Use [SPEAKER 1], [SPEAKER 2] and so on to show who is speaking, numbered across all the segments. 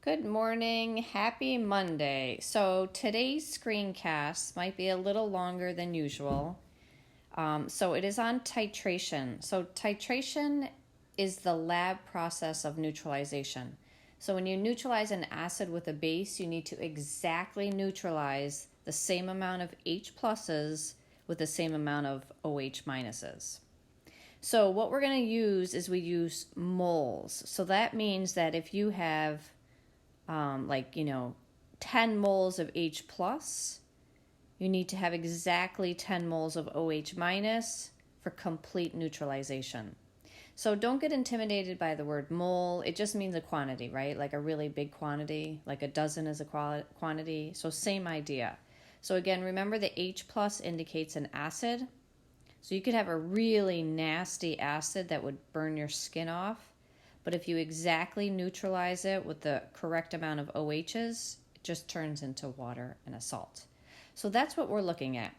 [SPEAKER 1] Good morning, happy Monday. So today's screencast might be a little longer than usual. So it is on titration. So titration is the lab process of neutralization. So when you neutralize an acid with a base, you need to exactly neutralize the same amount of H pluses with the same amount of OH minuses. So what we're going to use is we use moles. So that means that if you have 10 moles of H plus, you need to have exactly 10 moles of OH minus for complete neutralization. So don't get intimidated by the word mole. It just means a quantity, right? Like a really big quantity, like a dozen is a quantity. So same idea. So again, remember the H plus indicates an acid. So you could have a really nasty acid that would burn your skin off. But if you exactly neutralize it with the correct amount of OHs, it just turns into water and a salt. So that's what we're looking at.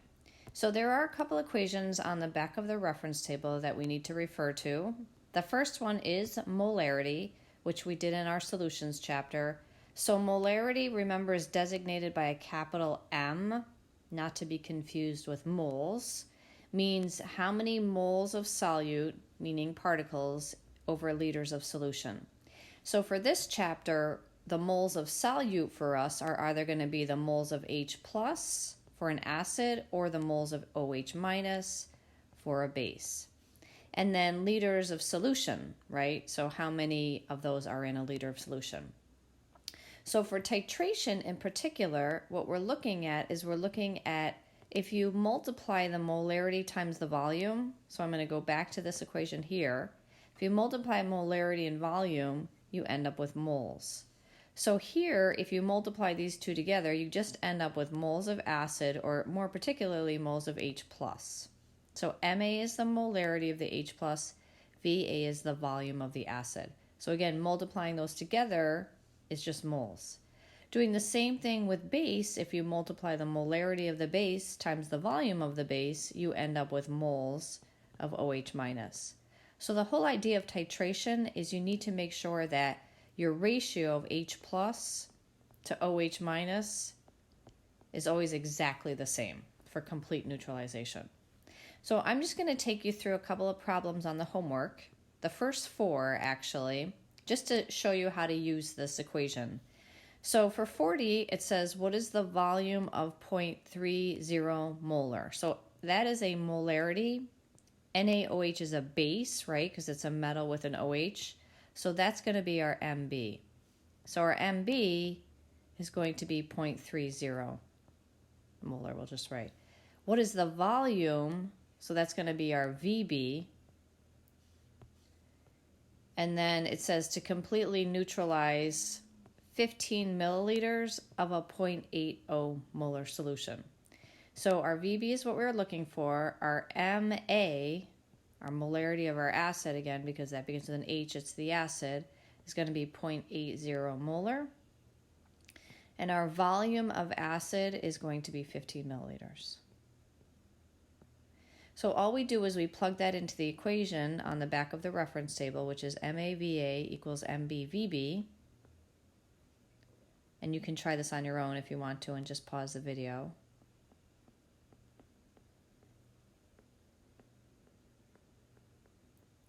[SPEAKER 1] So there are a couple equations on the back of the reference table that we need to refer to. The first one is molarity, which we did in our solutions chapter. So molarity, remember, is designated by a capital M, not to be confused with moles, means how many moles of solute, meaning particles, over liters of solution. So for this chapter, the moles of solute for us are either going to be the moles of H plus for an acid or the moles of OH minus for a base. And then liters of solution, right? So how many of those are in a liter of solution? So for titration in particular, what we're looking at is if you multiply the molarity times the volume, so I'm going to go back to this equation here. If you multiply molarity and volume, you end up with moles. So here, if you multiply these two together, you just end up with moles of acid, or more particularly moles of H+. So Ma is the molarity of the H+, Va is the volume of the acid. So again, multiplying those together is just moles. Doing the same thing with base, if you multiply the molarity of the base times the volume of the base, you end up with moles of OH minus. So the whole idea of titration is you need to make sure that your ratio of H plus to OH minus is always exactly the same for complete neutralization. So I'm just going to take you through a couple of problems on the homework. The first four, actually, just to show you how to use this equation. So for 40, it says, what is the volume of 0.30 molar? So that is a molarity. NaOH is a base, right, because it's a metal with an OH. So that's going to be our Mb. So our Mb is going to be 0.30 molar. We'll just write. What is the volume? So that's going to be our Vb. And then it says to completely neutralize 15 milliliters of a 0.80 molar solution. So our Vb is what we're looking for. Our Ma, our molarity of our acid, again, because that begins with an H, it's the acid, is going to be 0.80 molar. And our volume of acid is going to be 15 milliliters. So all we do is we plug that into the equation on the back of the reference table, which is MaVa equals MbVb. And you can try this on your own if you want to and just pause the video.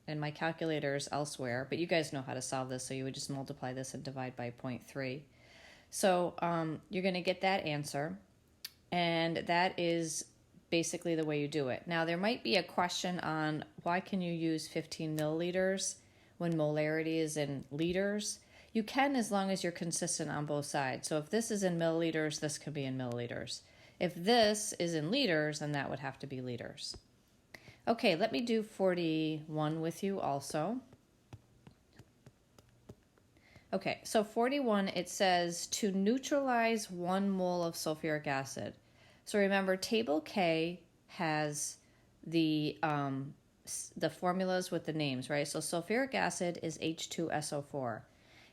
[SPEAKER 1] And my calculator is elsewhere, but you guys know how to solve this, so you would just multiply this and divide by 0.3. So you're going to get that answer, and that is basically the way you do it. Now, there might be a question on why can you use 15 milliliters when molarity is in liters? You can, as long as you're consistent on both sides. So if this is in milliliters, this could be in milliliters. If this is in liters, then that would have to be liters. Okay, let me do 41 with you also. Okay, so 41, it says to neutralize 1 mole of sulfuric acid. So remember, table K has the formulas with the names, right? So sulfuric acid is H2SO4.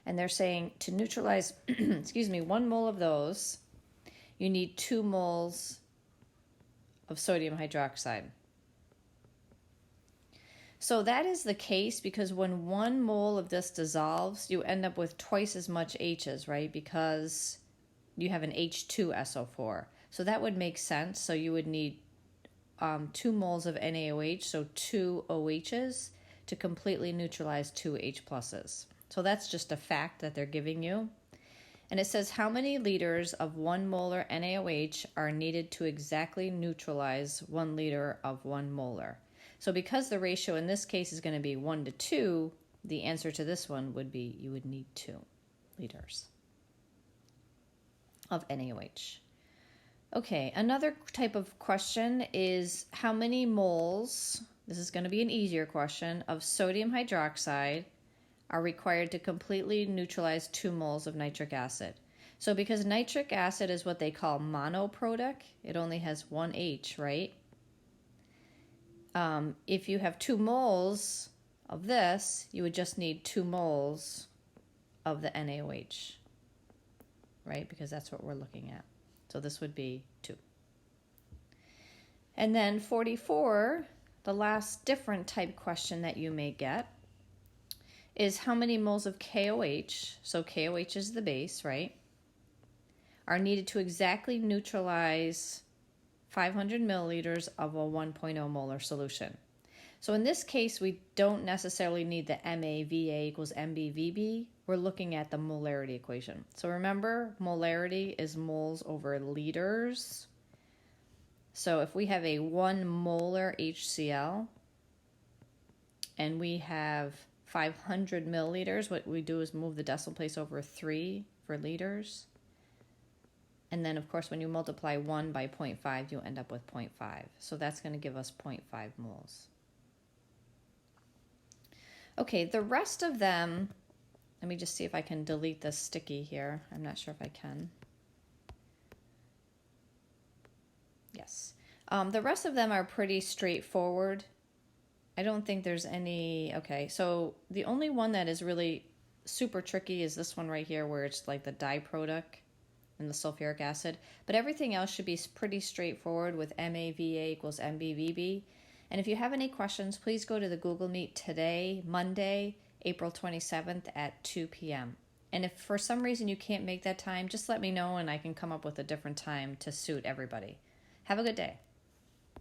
[SPEAKER 1] And they're saying to neutralize, 1 mole of those, you need 2 moles of sodium hydroxide. So that is the case because when 1 mole of this dissolves, you end up with twice as much H's, right? Because you have an H2SO4. So that would make sense. So you would need 2 moles of NaOH, so 2 OHs, to completely neutralize 2 H pluses. So that's just a fact that they're giving you. And it says how many liters of 1 molar NaOH are needed to exactly neutralize 1 liter of 1 molar. So because the ratio in this case is going to be 1 to 2, the answer to this one would be you would need 2 liters of NaOH. Okay, another type of question is how many moles, this is going to be an easier question, of sodium hydroxide are required to completely neutralize 2 moles of nitric acid. So because nitric acid is what they call monoprotic, it only has 1 H, right? If you have 2 moles of this, you would just need 2 moles of the NaOH, right? Because that's what we're looking at. So this would be 2. And then 44, the last different type question that you may get, is how many moles of KOH, so KOH is the base, right, are needed to exactly neutralize 500 milliliters of a 1.0 molar solution. So in this case, we don't necessarily need the MaVa equals MbVb. We're looking at the molarity equation. So remember, molarity is moles over liters. So if we have a 1 molar HCl and we have 500 milliliters, what we do is move the decimal place over 3 for liters. And then, of course, when you multiply 1 by 0.5, you end up with 0.5. So that's going to give us 0.5 moles. Okay, the rest of them, let me just see if I can delete this sticky here. I'm not sure if I can. Yes. The rest of them are pretty straightforward. I don't think there's any, okay, so the only one that is really super tricky is this one right here where it's like the diproduct and the sulfuric acid. But everything else should be pretty straightforward with MaVa equals MbVb. And if you have any questions, please go to the Google Meet today, Monday, April 27th at 2 p.m. And if for some reason you can't make that time, just let me know and I can come up with a different time to suit everybody. Have a good day.